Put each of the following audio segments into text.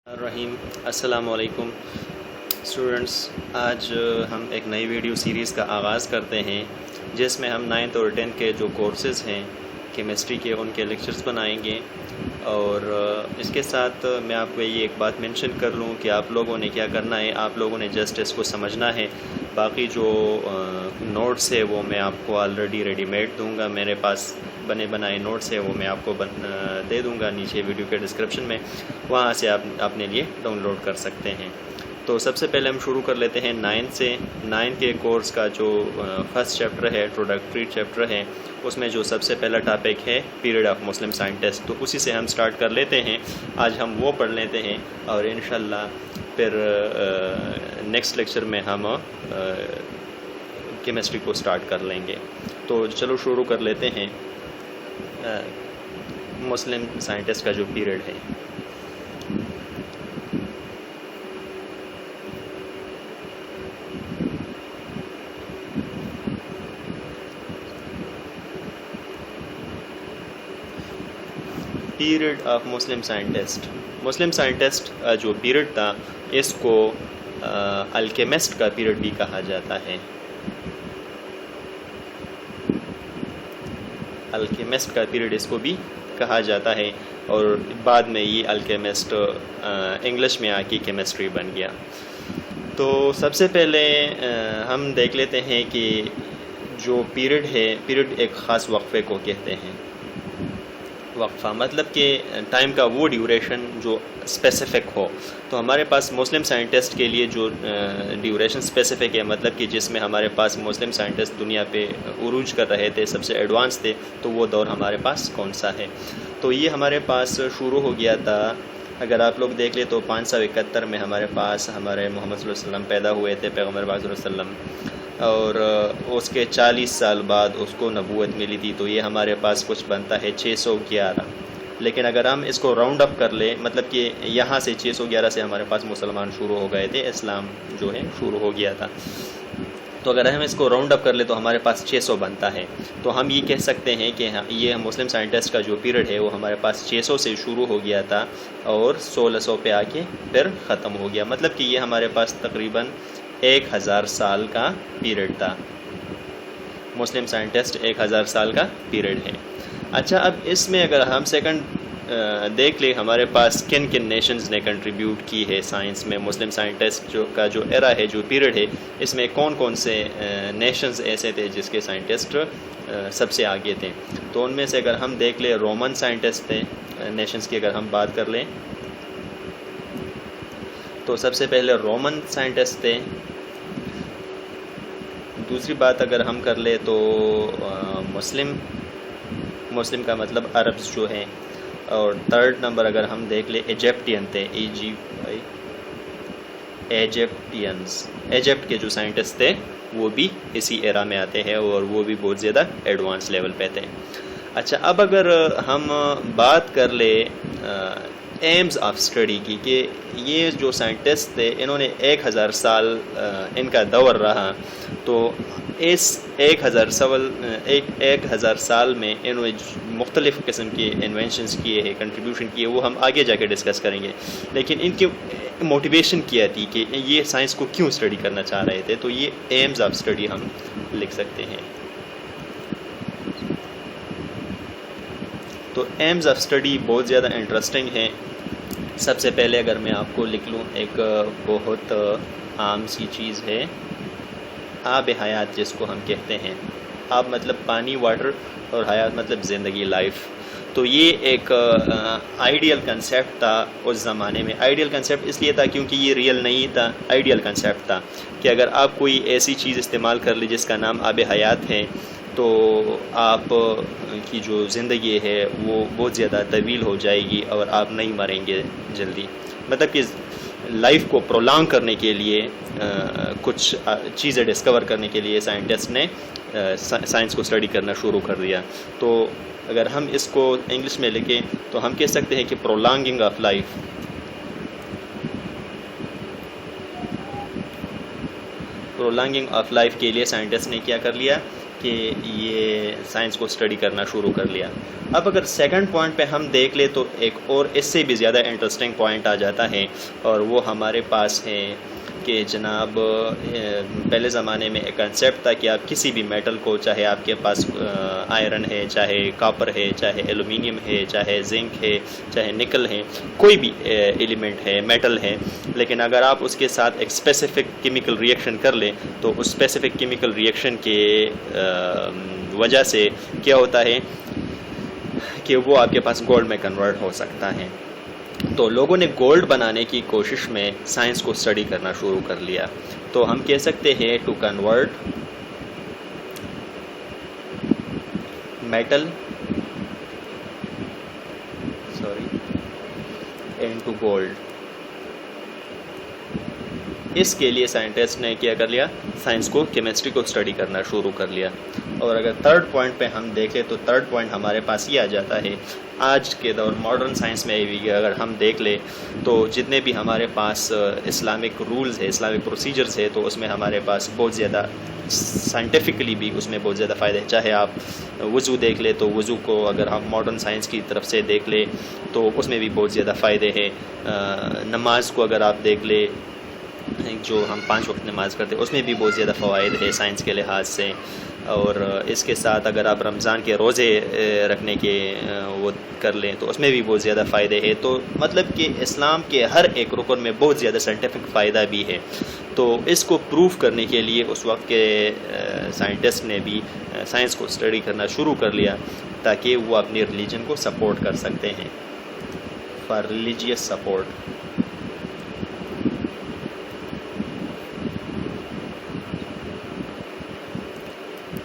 الرحیم السلام علیکم اسٹوڈنٹس، آج ہم ایک نئی ویڈیو سیریز کا آغاز کرتے ہیں جس میں ہم 9th اور 10th کے جو کورسز ہیں کیمسٹری کے ان کے لیکچرز بنائیں گے۔ اور اس کے ساتھ میں آپ کو یہ ایک بات مینشن کر لوں کہ آپ لوگوں نے کیا کرنا ہے، آپ لوگوں نے جسٹ اس کو سمجھنا ہے۔ باقی جو نوٹس ہے وہ میں آپ کو آلریڈی ریڈی میڈ دوں گا، میرے پاس بنے بنائے نوٹس ہے وہ میں آپ کو دے دوں گا نیچے ویڈیو کے ڈسکرپشن میں، وہاں سے آپ اپنے لیے ڈاؤن لوڈ کر سکتے ہیں۔ تو سب سے پہلے ہم شروع کر لیتے ہیں 9 سے۔ 9 کے کورس کا جو فرسٹ چیپٹر ہے، انٹروڈکٹری چیپٹر ہے، اس میں جو سب سے پہلا ٹاپک ہے پیریڈ آف مسلم سائنٹسٹ، تو اسی سے ہم سٹارٹ کر لیتے ہیں۔ آج ہم وہ پڑھ لیتے ہیں اور انشاءاللہ پھر نیکسٹ لیکچر میں ہم کیمسٹری کو سٹارٹ کر لیں گے۔ تو چلو شروع کر لیتے ہیں مسلم سائنٹسٹ کا جو پیریڈ ہے۔ Period of Muslim scientist, Muslim scientist جو پیریڈ تھا اس کو الکیمسٹ کا پیریڈ بھی کہا جاتا ہے۔ الکیمسٹ کا پیریڈ اس کو بھی کہا جاتا ہے، اور بعد میں یہ الکیمسٹ انگلش میں آ کے کیمسٹری بن گیا۔ تو سب سے پہلے ہم دیکھ لیتے ہیں کہ جو پیریڈ ہے، پیریڈ ایک خاص وقفے کو کہتے ہیں۔ وقفہ مطلب کہ ٹائم کا وہ ڈیوریشن جو اسپیسیفک ہو۔ تو ہمارے پاس مسلم سائنٹسٹ کے لیے جو ڈیوریشن اسپیسیفک ہے، مطلب کہ جس میں ہمارے پاس مسلم سائنٹسٹ دنیا پہ عروج کر رہے تھے، سب سے ایڈوانس تھے، تو وہ دور ہمارے پاس کون سا ہے؟ تو یہ ہمارے پاس شروع ہو گیا تھا، اگر آپ لوگ دیکھ لیں تو 571 میں ہمارے پاس ہمارے محمد صلی اللہ علیہ وسلم پیدا ہوئے تھے، پیغمبر پاک صلی اللہ علیہ وسلم، اور اس کے 40 سال بعد اس کو نبوت ملی تھی، تو یہ ہمارے پاس کچھ بنتا ہے 611۔ لیکن اگر ہم اس کو راؤنڈ اپ کر لیں، مطلب کہ یہاں سے 611 سے ہمارے پاس مسلمان شروع ہو گئے تھے، اسلام جو ہے شروع ہو گیا تھا، تو اگر ہم اس کو راؤنڈ اپ کر لیں تو ہمارے پاس 600 بنتا ہے۔ تو ہم یہ کہہ سکتے ہیں کہ یہ مسلم سائنٹسٹ کا جو پیریڈ ہے وہ ہمارے پاس 600 سے شروع ہو گیا تھا اور 1600 پہ آ کے پھر ختم ہو گیا، مطلب کہ یہ ہمارے پاس تقریباً 1000 سال کا پیریڈ تھا۔ مسلم سائنٹسٹ 1000 سال کا پیریڈ ہے۔ اچھا، اب اس میں اگر ہم سیکنڈ دیکھ لیں ہمارے پاس کن کن نیشنز نے کنٹریبیوٹ کی ہے سائنس میں، مسلم سائنٹسٹ کا جو ایرا ہے، جو پیریڈ ہے، اس میں کون کون سے نیشنز ایسے تھے جس کے سائنٹسٹ سب سے آگے تھے؟ تو ان میں سے اگر ہم دیکھ لیں رومن سائنٹسٹ تھے، نیشنز کی اگر ہم بات کر لیں تو سب سے پہلے رومن سائنٹسٹ تھے۔ دوسری بات اگر ہم کر لیں تو مسلم کا مطلب عربز جو ہیں، اور تھرڈ نمبر اگر ہم دیکھ لیں ایجپٹین تھے، ایجپٹ کے جو سائنٹسٹ تھے وہ بھی اسی ایرا میں آتے ہیں، اور وہ بھی بہت زیادہ ایڈوانس لیول پہ تھے۔ اچھا، اب اگر ہم بات کر لیں ایمز آف اسٹڈی کی، کہ یہ جو سائنٹسٹ تھے انہوں نے 1000 سال ان کا دور رہا، تو اس 1000 سال میں انہوں نے مختلف قسم کے انوینشنز کیے ہیں، کنٹریبیوشن کیے، وہ ہم آگے جا کے ڈسکس کریں گے۔ لیکن ان کی موٹیویشن کیا تھی کہ یہ سائنس کو کیوں اسٹڈی کرنا چاہ رہے تھے، تو یہ ایمز آف اسٹڈی ہم لکھ سکتے ہیں۔ تو ایمز آف اسٹڈی بہت زیادہ انٹرسٹنگ ہیں۔ سب سے پہلے اگر میں آپ کو لکھ لوں، ایک بہت عام سی چیز ہے آب حیات، جس کو ہم کہتے ہیں۔ آب مطلب پانی، واٹر، اور حیات مطلب زندگی، لائف۔ تو یہ ایک آئیڈیل کنسیپٹ تھا اس زمانے میں۔ آئیڈیل کنسیپٹ اس لیے تھا کیونکہ یہ ریئل نہیں تھا، آئیڈیل کنسیپٹ تھا کہ اگر آپ کوئی ایسی چیز استعمال کر لی جس کا نام آب حیات ہے، تو آپ کی جو زندگی ہے وہ بہت زیادہ طویل ہو جائے گی اور آپ نہیں مریں گے جلدی۔ مطلب کہ لائف کو پرولانگ کرنے کے لیے کچھ چیزیں ڈسکور کرنے کے لیے سائنٹسٹ نے سائنس کو اسٹڈی کرنا شروع کر دیا۔ تو اگر ہم اس کو انگلش میں لکھیں تو ہم کہہ سکتے ہیں کہ پرولانگنگ آف لائف، پرولانگنگ آف لائف کے لیے سائنٹسٹ نے کیا کر لیا، کہ یہ سائنس کو اسٹڈی کرنا شروع کر لیا۔ اب اگر سیکنڈ پوائنٹ پہ ہم دیکھ لیں تو ایک اور اس سے بھی زیادہ انٹرسٹنگ پوائنٹ آ جاتا ہے، اور وہ ہمارے پاس ہے کہ جناب پہلے زمانے میں ایک کنسیپٹ تھا کہ آپ کسی بھی میٹل کو، چاہے آپ کے پاس آئرن ہے، چاہے کاپر ہے، چاہے ایلومینیم ہے، چاہے زنک ہے، چاہے نکل ہے، کوئی بھی ایلیمنٹ ہے، میٹل ہے، لیکن اگر آپ اس کے ساتھ ایک اسپیسیفک کیمیکل ریئیکشن کر لیں تو اس اسپیسیفک کیمیکل ریئیکشن کے وجہ سے کیا ہوتا ہے کہ وہ آپ کے پاس گولڈ میں کنورٹ ہو سکتا ہے۔ تو لوگوں نے گولڈ بنانے کی کوشش میں سائنس کو اسٹڈی کرنا شروع کر لیا۔ تو ہم کہہ سکتے ہیں to convert metal into gold, اس کے لیے سائنٹسٹ نے کیا کر لیا، سائنس کو، کیمسٹری کو اسٹڈی کرنا شروع کر لیا۔ اور اگر تھرڈ پوائنٹ پہ ہم دیکھیں تو تھرڈ پوائنٹ ہمارے پاس یہ آ جاتا ہے، آج کے دور ماڈرن سائنس میں بھی اگر ہم دیکھ لیں تو جتنے بھی ہمارے پاس اسلامک رولز ہے، اسلامک پروسیجرز ہے، تو اس میں ہمارے پاس بہت زیادہ سائنٹیفکلی بھی اس میں بہت زیادہ فائدہ ہے۔ چاہے آپ وضو دیکھ لیں تو وضو کو اگر ہم ماڈرن سائنس کی طرف سے دیکھ لیں تو اس میں بھی بہت زیادہ فائدے ہیں۔ نماز کو اگر آپ دیکھ لیں، جو ہم 5 وقت نماز کرتے ہیں، اس میں بھی بہت زیادہ فوائد ہے سائنس کے لحاظ سے۔ اور اس کے ساتھ اگر آپ رمضان کے روزے رکھنے کے وہ کر لیں تو اس میں بھی بہت زیادہ فائدے ہیں۔ تو مطلب کہ اسلام کے ہر ایک رکن میں بہت زیادہ سائنٹیفک فائدہ بھی ہے۔ تو اس کو پروف کرنے کے لیے اس وقت کے سائنٹسٹ نے بھی سائنس کو اسٹڈی کرنا شروع کر لیا تاکہ وہ اپنی ریلیجن کو سپورٹ کر سکتے ہیں، for religious support.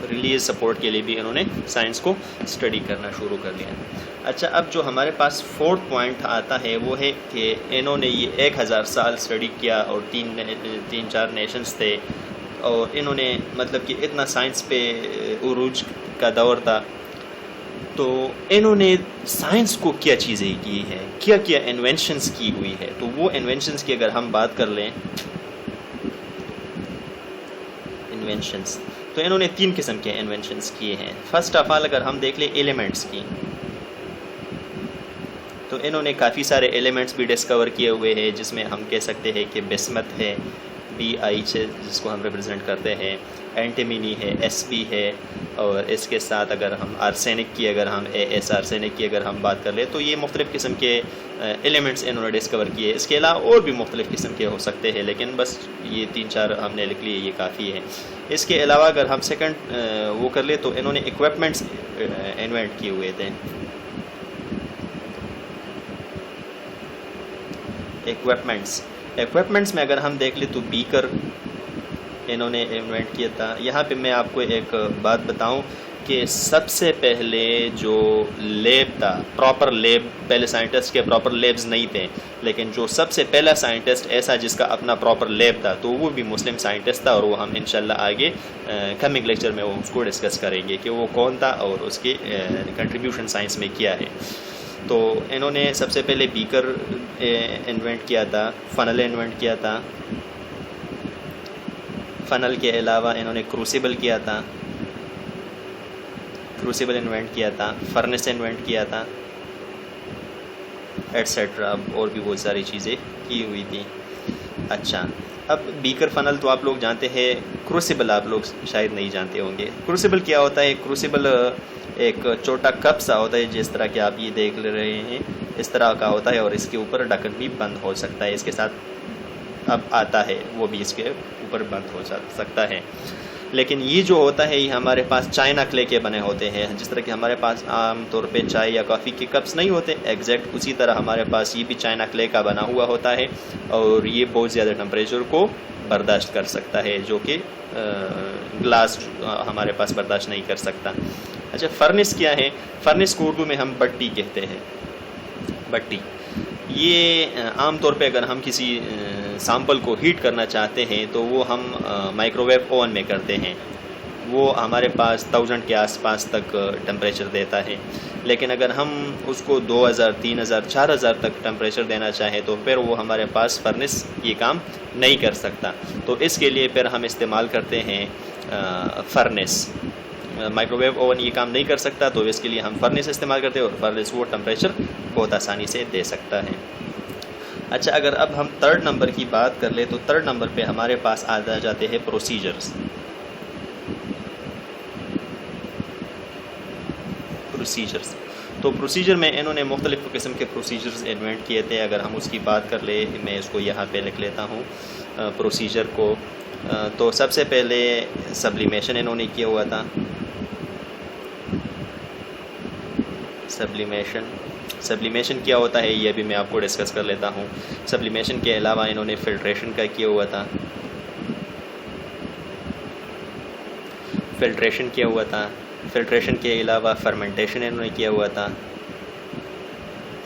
Religious support کے لیے بھی انہوں نے سائنس کو اسٹڈی کرنا شروع کر لیا۔ اچھا، اب جو ہمارے پاس فورتھ پوائنٹ آتا ہے وہ ہے کہ انہوں نے یہ 1000 سال اسٹڈی کیا، اور 3-4 نیشنز تھے، اور انہوں نے مطلب کہ اتنا سائنس پہ عروج کا دور تھا، تو انہوں نے سائنس کو کیا چیزیں کی ہیں، کیا کیا انوینشنز کی ہوئی ہے۔ تو وہ انوینشنز کی اگر ہم بات کر لیں، انوینشنز، تو انہوں نے 3 قسم کے انوینشنز کیے ہیں۔ فرسٹ آف آل اگر ہم دیکھ لیں ایلیمنٹس کی، تو انہوں نے کافی سارے ایلیمنٹس بھی ڈسکور کیے ہوئے ہیں، جس میں ہم کہہ سکتے ہیں کہ بسمت ہے، BI جس کو ہم ریپرزینٹ کرتے ہیں، اینٹیمینی ہے، SB ہے، اور اس کے ساتھ اگر ہم آرسینک کی، اگر ہم AS آرسینک کی اگر ہم بات کر لیں، تو یہ مختلف قسم کے ایلیمنٹس انہوں نے ڈسکور کیے۔ اس کے علاوہ اور بھی مختلف قسم کے ہو سکتے ہیں، لیکن بس یہ 3-4 ہم نے لکھ لیے، یہ کافی ہے۔ اس کے علاوہ اگر ہم سیکنڈ وہ کر لیں تو انہوں نے ایکوپمنٹس انوینٹ کیے ہوئے تھے۔ ایکوپمنٹس میں اگر ہم دیکھ لیں تو بیکر انہوں نے انوینٹ کیا تھا۔ یہاں پہ میں آپ کو ایک بات بتاؤں کہ سب سے پہلے جو لیب تھا، پراپر لیب، پہلے سائنٹسٹ کے پراپر لیبز نہیں تھے، لیکن جو سب سے پہلا سائنٹسٹ ایسا جس کا اپنا پراپر لیب تھا، تو وہ بھی مسلم سائنٹسٹ تھا، اور وہ ہم انشاءاللہ آگے کمنگ لیکچر میں وہ اس کو ڈسکس کریں گے کہ وہ کون تھا اور اس کی کنٹریبیوشن سائنس میں کیا ہے۔ تو انہوں نے سب سے پہلے بیکر انوینٹ کیا تھا، فنل انوینٹ کیا تھا، فنل کے علاوہ انہوں نے کروسیبل کیا تھا، کروسیبل انوینٹ کیا تھا، فرنس انوینٹ کیا تھا، ایٹسیٹرا، اور بھی بہت ساری چیزیں کی ہوئی تھیں۔ اچھا، اب بیکر فنل تو آپ لوگ جانتے ہیں، کروسیبل آپ لوگ شاید نہیں جانتے ہوں گے۔ کروسیبل کیا ہوتا ہے؟ کروسیبل ایک چھوٹا کپ سا ہوتا ہے، جس طرح کہ آپ یہ دیکھ رہے ہیں، اس طرح کا ہوتا ہے، اور اس کے اوپر ڈھکن بھی بند ہو سکتا ہے، اس کے ساتھ اب آتا ہے وہ بھی اس کے اوپر بند ہو سکتا ہے۔ لیکن یہ جو ہوتا ہے یہ ہمارے پاس چائنا کلے کے بنے ہوتے ہیں، جس طرح کہ ہمارے پاس عام طور پہ چائے یا کافی کے کپس نہیں ہوتے، ایگزیکٹ اسی طرح ہمارے پاس یہ بھی چائنا کلے کا بنا ہوا ہوتا ہے، اور یہ بہت زیادہ ٹمپریچر کو برداشت کر سکتا ہے، جو کہ گلاس ہمارے پاس برداشت نہیں کر سکتا۔ اچھا، فرنس کیا ہے؟ فرنس کو اردو میں ہم بٹی کہتے ہیں، بٹی۔ یہ عام طور پہ اگر ہم کسی سیمپل کو ہیٹ کرنا چاہتے ہیں تو وہ ہم مائکرو ویو اوون میں کرتے ہیں، وہ ہمارے پاس 1000 کے آس پاس تک ٹمپریچر دیتا ہے۔ لیکن اگر ہم اس کو 2000 3000 4000 تک ٹمپریچر دینا چاہیں تو پھر وہ ہمارے پاس فرنس یہ کام نہیں کر سکتا، تو اس کے لیے پھر ہم استعمال کرتے ہیں فرنس، مائکرو ویو اوون یہ کام نہیں کر سکتا تو اس کے لیے ہم فرنس استعمال کرتے ہیں، اور فرنس وہ ٹمپریچر بہت آسانی سے دے سکتا ہے۔ اچھا، اگر اب ہم تھرڈ نمبر کی بات کر لیں تو تھرڈ نمبر پہ ہمارے پاس آ جاتے ہیں پروسیجرز۔ تو پروسیجر میں انہوں نے مختلف قسم کے پروسیجرز انوینٹ کیے تھے۔ اگر ہم اس کی بات کر لیں، میں اس کو یہاں پہ لکھ لیتا ہوں پروسیجر کو۔ تو سب سے پہلے سبلیمیشن انہوں نے کیا ہوا تھا۔ سبلیمیشن کیا ہوتا ہے یہ بھی میں آپ کو ڈسکس کر لیتا ہوں۔ سبلیمیشن کے علاوہ انہوں نے فلٹریشن کا کیا ہوا تھا، فلٹریشن کے علاوہ فرمنٹیشن انہوں نے کیا ہوا تھا،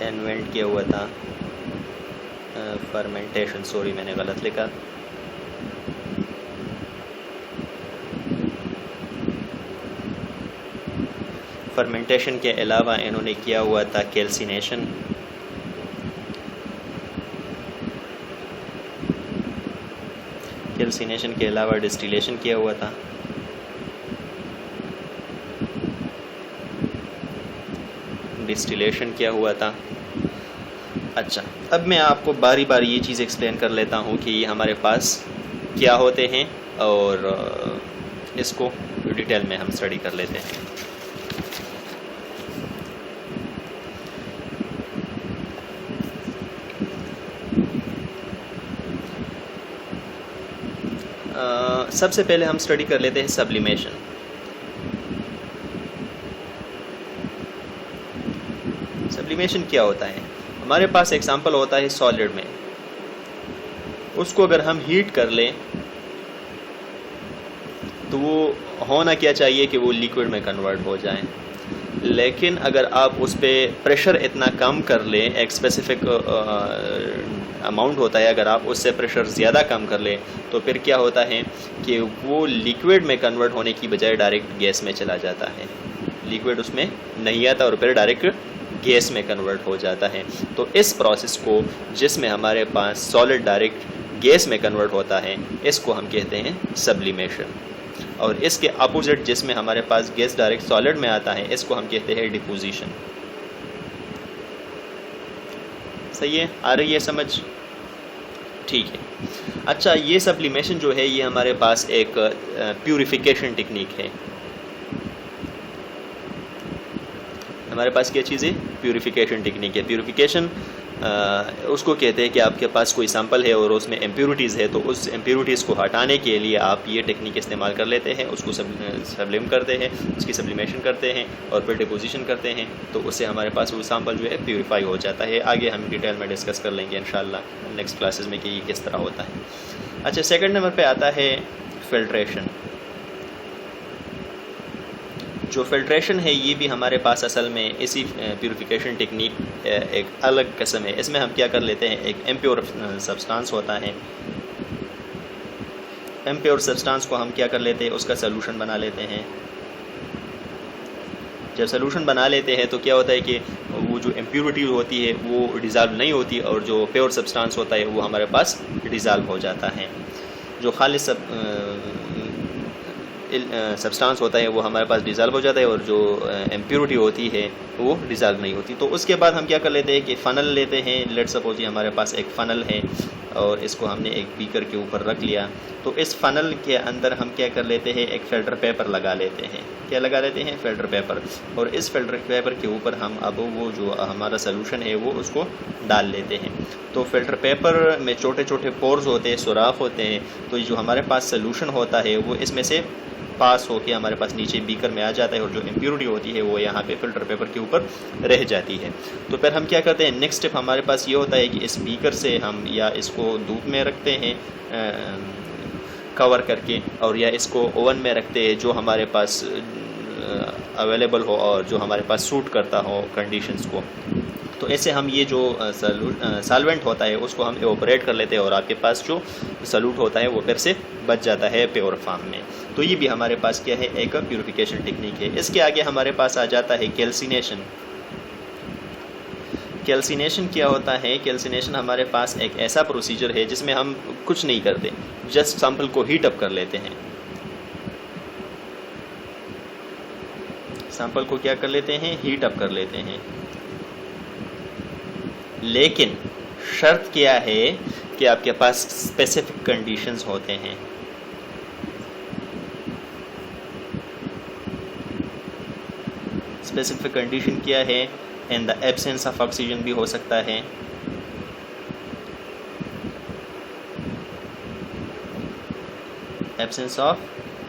انوینٹ کیا ہوا تھا فرمنٹیشن، سوری میں نے غلط لکھا۔ فرمنٹیشن کے علاوہ انہوں نے کیا ہوا تھا کیلسینیشن، کیلسینیشن کے علاوہ ڈسٹیلیشن کیا ہوا تھا، ڈسٹیلیشن کیا ہوا تھا۔ اچھا، اب میں آپ کو باری باری یہ چیز ایکسپلین کر لیتا ہوں کہ یہ ہمارے پاس کیا ہوتے ہیں، اور اس کو ڈیٹیل میں ہم اسٹڈی کر لیتے ہیں۔ سب سے پہلے ہم اسٹڈی کر لیتے ہیں سبلیمیشن۔ سبلیمیشن کیا ہوتا ہے؟ ہمارے پاس ایگزامپل ہوتا ہے سالڈ میں، اس کو اگر ہم ہیٹ کر لیں تو وہ ہونا کیا چاہیے کہ وہ لیکوڈ میں کنورٹ ہو جائیں، لیکن اگر آپ اس پہ پریشر اتنا کم کر لیں، ایک اسپیسیفک اماؤنٹ ہوتا ہے، اگر آپ اس سے پریشر زیادہ کم کر لیں تو پھر کیا ہوتا ہے کہ وہ لیکوڈ میں کنورٹ ہونے کی بجائے ڈائریکٹ گیس میں چلا جاتا ہے، لیکوڈ اس میں نہیں آتا اور پھر ڈائریکٹ گیس میں کنورٹ ہو جاتا ہے۔ تو اس پروسیس کو، جس میں ہمارے پاس سالڈ ڈائریکٹ گیس میں کنورٹ ہوتا ہے، اس کو ہم کہتے ہیں سبلیمیشن، اور اس کے اپوزٹ جس میں ہمارے پاس گیس ڈائریکٹ سالڈ میں آتا ہے، اس کو ہم کہتے ہیں ڈیپوزیشن۔ صحیح ہے؟ آ رہی ہے سمجھ؟ ٹھیک ہے۔ اچھا، یہ سبلیمیشن جو ہے یہ ہمارے پاس ایک پیوریفیکیشن ٹیکنیک ہے۔ ہمارے پاس کیا چیز ہے؟ پیوریفیکیشن ٹیکنیک ہے۔ پیوریفیکیشن اس کو کہتے ہیں کہ آپ کے پاس کوئی سیمپل ہے اور اس میں امپیورٹیز ہے، تو اس امپیورٹیز کو ہٹانے کے لیے آپ یہ ٹیکنیک استعمال کر لیتے ہیں، اس کو سبلیم کرتے ہیں، اس کی سبلیمیشن کرتے ہیں اور پھر ڈیپوزیشن کرتے ہیں، تو اس سے ہمارے پاس وہ سیمپل جو ہے پیوریفائی ہو جاتا ہے۔ آگے ہم ڈیٹیل میں ڈسکس کر لیں گے انشاءاللہ نیکسٹ کلاسز میں کہ یہ کس طرح ہوتا ہے۔ اچھا، سیکنڈ نمبر پہ آتا ہے فلٹریشن۔ جو فلٹریشن ہے یہ بھی ہمارے پاس اصل میں اسی پیوریفیکیشن ٹیکنیک ایک الگ قسم ہے۔ اس میں ہم کیا کر لیتے ہیں، ایک امپیور سبسٹانس ہوتا ہے، امپیور سبسٹانس کو ہم کیا کر لیتے ہیں، اس کا سلوشن بنا لیتے ہیں۔ جب سلوشن بنا لیتے ہیں تو کیا ہوتا ہے کہ وہ جو امپیورٹی ہوتی ہے وہ ڈیزالو نہیں ہوتی، اور جو پیور سبسٹانس ہوتا ہے وہ ہمارے پاس ڈیزالو ہو جاتا ہے۔ جو خالص سبسٹانس ہوتا ہے وہ ہمارے پاس ڈیزالو ہو جاتا ہے، اور جو امپیورٹی ہوتی ہے وہ ڈیزالو نہیں ہوتی۔ تو اس کے بعد ہم کیا کر لیتے ہیں کہ فنل لیتے ہیں۔ لیٹ سپوز ہمارے پاس ایک فنل ہے اور اس کو ہم نے ایک بیکر کے اوپر رکھ لیا، تو اس فنل کے اندر ہم کیا کر لیتے ہیں، ایک فلٹر پیپر لگا لیتے ہیں۔ کیا لگا لیتے ہیں؟ Filter paper. اور اس فلٹر پیپر کے اوپر ہم اب وہ جو ہمارا سلوشن ہے وہ اس کو ڈال لیتے ہیں۔ تو فلٹر پیپر میں چھوٹے چھوٹے پورز ہوتے ہیں، سوراخ ہوتے ہیں، تو جو ہمارے پاس سلوشن ہوتا ہے وہ اس میں سے پاس ہو کے ہمارے پاس نیچے بیکر میں آ جاتا ہے، اور جو امپیورٹی ہوتی ہے وہ یہاں پہ فلٹر پیپر کے اوپر رہ جاتی ہے۔ تو پھر ہم کیا کرتے ہیں، نیکسٹ اسٹیپ ہمارے پاس یہ ہوتا ہے کہ اس بیکر سے ہم یا اس کو دھوپ میں رکھتے ہیں کور کر کے، اور یا اس کو اوون میں رکھتے ہیں جو ہمارے پاس اویلیبل ہو اور جو ہمارے پاس سوٹ کرتا ہو کنڈیشنز کو۔ تو ایسے ہم یہ جو سالوینٹ ہوتا ہے اس کو ہم ایوپریٹ کر لیتے ہیں، اور آپ کے پاس جو سلوٹ ہوتا ہے وہ پھر سے بچ جاتا ہے پیور فارم میں۔ تو یہ بھی ہمارے پاس کیا ہے، ایک پیوریفیکیشن ٹیکنیک ہے۔ اس کے آگے ہمارے پاس آ جاتا ہے کیلسینیشن۔ کیلسینیشن کیا ہوتا ہے؟ کیلسینیشن ہمارے پاس ایک ایسا پروسیجر ہے جس میں ہم کچھ نہیں کرتے، جسٹ سیمپل کو ہیٹ اپ کر لیتے ہیں۔ سیمپل کو کیا کر لیتے ہیں؟ ہیٹ اپ کر لیتے ہیں. لیکن شرط کیا ہے کہ آپ کے پاس اسپیسیفک کنڈیشنز ہوتے ہیں. اسپیسیفک کنڈیشن کیا ہے؟ ان دا ایبسینس آف آکسیجن بھی ہو سکتا ہے. ایبسینس آف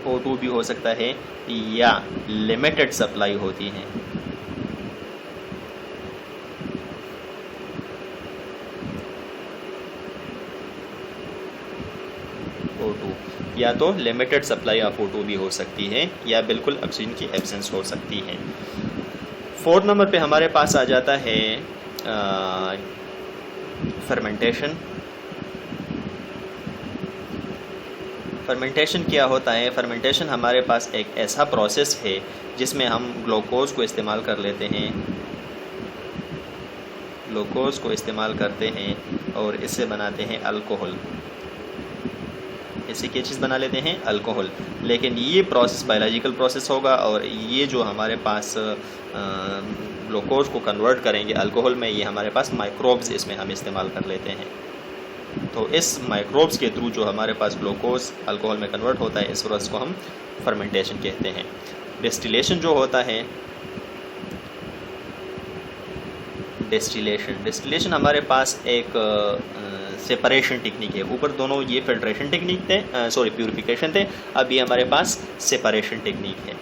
O2 بھی ہو سکتا ہے، یا لمیٹڈ سپلائی ہوتی ہے. O2 یا تو لمیٹڈ سپلائی آف O2 بھی ہو سکتی ہے، یا بالکل آکسیجن کی ایبسینس ہو سکتی ہے. 4 نمبر پہ ہمارے پاس آ جاتا ہے فرمنٹیشن. فرمنٹیشن کیا ہوتا ہے؟ فرمنٹیشن ہمارے پاس ایک ایسا پروسیس ہے جس میں ہم گلوکوز کو استعمال کر لیتے ہیں، گلوکوز کو استعمال کرتے ہیں اور اس سے بناتے ہیں الکوہل. اس سے کیا چیز بنا لیتے ہیں؟ الکوہل. لیکن یہ پروسیس بایولوجیکل پروسیس ہوگا، اور یہ جو ہمارے پاس گلوکوز کو کنورٹ کریں گے الکوہل میں، یہ ہمارے پاس مائکروبز اس میں ہم استعمال کر لیتے ہیں. تو اس مائکروبز کے تھرو جو ہمارے پاس گلوکوز الکوہل میں کنورٹ ہوتا ہے، اس پروسیس کو ہم فرمنٹیشن کہتے ہیں. ڈسٹیلیشن جو ہوتا ہے، ڈسٹیلیشن ہمارے پاس ایک سیپریشن ٹیکنیک ہے. اوپر دونوں یہ فلٹریشن ٹیکنیک تھے، پیوریفیکیشن تھے. اب یہ ہمارے پاس سیپریشن ٹیکنیک ہے.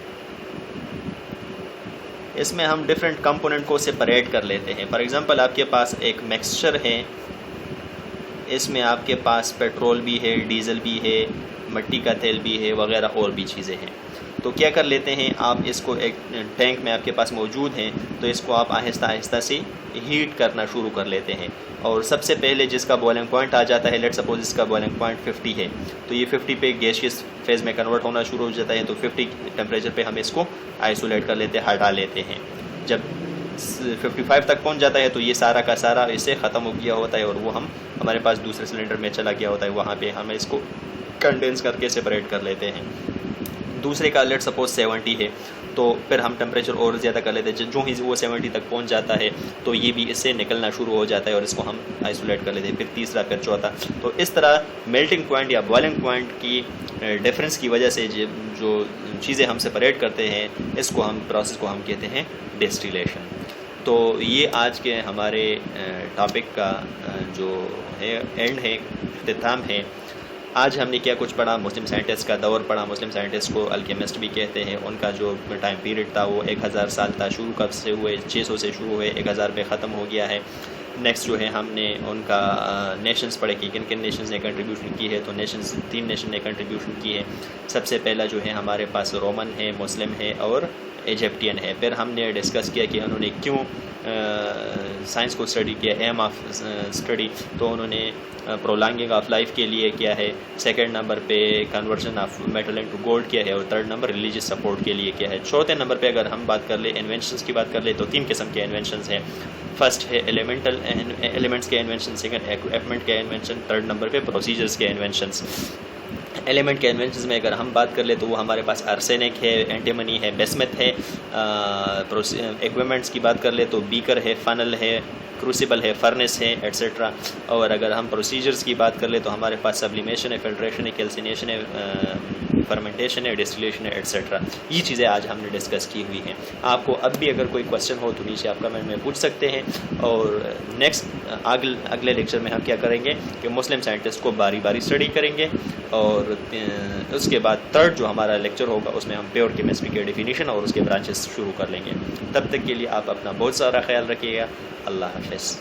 اس میں ہم ڈفرینٹ کمپوننٹ کو سیپریٹ کر لیتے ہیں. فار ایگزامپل آپ کے پاس ایک مکسچر ہے، اس میں آپ کے پاس پیٹرول بھی ہے، ڈیزل بھی ہے، مٹی کا تیل بھی ہے، وغیرہ اور بھی چیزیں ہیں. تو کیا کر لیتے ہیں آپ؟ اس کو ایک ٹینک میں آپ کے پاس موجود ہیں، تو اس کو آپ آہستہ آہستہ سے ہیٹ کرنا شروع کر لیتے ہیں. اور سب سے پہلے جس کا بوائلنگ پوائنٹ آ جاتا ہے، لیٹ سپوز اس کا بوائلنگ پوائنٹ 50 ہے، تو یہ 50 پہ گیشیس فیز میں کنورٹ ہونا شروع ہو جاتا ہے. تو 50 ٹیمپریچر پہ ہم اس کو آئسولیٹ کر لیتے ہیں، ہٹا لیتے ہیں. جب 55 تک پہنچ جاتا ہے تو یہ سارا کا سارا اس سے ختم ہو گیا ہوتا ہے، اور وہ ہمارے پاس دوسرے سلنڈر میں چلا گیا ہوتا ہے. وہاں پہ ہم اس کو کنڈینس کر کے سپریٹ کر لیتے ہیں. دوسرے کا لیٹ سپوز 70 ہے، تو پھر ہم ٹمپریچر اور زیادہ کر لیتے ہیں. جو ہی وہ 70 تک پہنچ جاتا ہے تو یہ بھی اس سے نکلنا شروع ہو جاتا ہے، اور اس کو ہم آئسولیٹ کر لیتے ہیں. پھر تیسرا، پھر چوتھا. تو اس طرح میلٹنگ پوائنٹ یا بوائلنگ پوائنٹ کی ڈفرینس کی وجہ سے جو چیزیں ہم سپریٹ کرتے ہیں، اس کو ہم پروسیس کو ہم کہتے ہیں ڈسٹیلیشن. تو یہ آج کے ہمارے ٹاپک کا جو ہے اینڈ ہے، اختتام ہے. آج ہم نے کیا کچھ پڑھا؟ مسلم سائنٹسٹ کا دور پڑھا. مسلم سائنٹسٹ کو الکیمسٹ بھی کہتے ہیں. ان کا جو ٹائم پیریڈ تھا وہ 1000 سال تھا. شروع کب سے ہوئے؟ 600 سے شروع ہوئے، 1000 پہ ختم ہو گیا ہے. نیکسٹ جو ہے ہم نے ان کا نیشنز پڑھے کہ کن کن نیشنز نے کنٹریبیوشن کی ہے. تو نیشنز 3 نیشن نے کنٹریبیوشن کی ہے. سب سے پہلا جو ہے ہمارے پاس رومن ہے، مسلم ہے اور ایجپٹین ہے. پھر ہم نے ڈسکس کیا کہ انہوں نے کیوں سائنس کو اسٹڈی کیا، ایم آف اسٹڈی. تو انہوں نے پرولانگنگ آف لائف کے لیے کیا ہے. سیکنڈ نمبر پہ conversion of metal into gold کیا ہے. اور تھرڈ نمبر ریلیجیس سپورٹ کے لیے کیا ہے. چوتھے نمبر پہ اگر ہم بات کر لیں انوینشنس کی بات کر لیں، تو 3 قسم کے انوینشنس ہیں. فرسٹ ہے ایلیمنٹس کے انوینشن، سیکنڈ ایکوپمنٹ کے انوینشن، تھرڈ نمبر پہ پروسیجرز کے انوینشنس. ایلیمنٹ کے انوینشنز میں اگر ہم بات کر لیں تو وہ ہمارے پاس ارسینک ہے، اینٹیمنی ہے، بیسمتھ ہے. ایکوپمنٹس کی بات کر لیں تو بیکر ہے، فنل ہے، کروسیبل ہے، فرنس ہے، ایٹسیٹرا. اور اگر ہم پروسیجرز کی بات کر لیں تو ہمارے پاس سبلیمیشن ہے، فلٹریشن ہے، کیلسینیشن ہے، فرمنٹیشن ہے، ڈسٹیلیشن ہے، ایٹسیٹرا. یہ چیزیں آج ہم نے ڈسکس کی ہوئی ہیں. آپ کو اب بھی اگر کوئی کوشچن ہو تو نیچے آپ کمنٹ میں پوچھ سکتے ہیں. اور نیکسٹ اگلے لیکچر میں ہم کیا کریں گے کہ مسلم سائنٹسٹ کو باری باری اسٹڈی کریں گے. اور اس کے بعد تھرڈ جو ہمارا لیکچر ہوگا اس میں ہم پیور کیمسٹری کے ڈیفینیشن اور اس کے برانچز شروع کر لیں گے. تب تک کے لیے آپ اپنا بہت سارا خیال رکھیے گا. اللہ حافظ.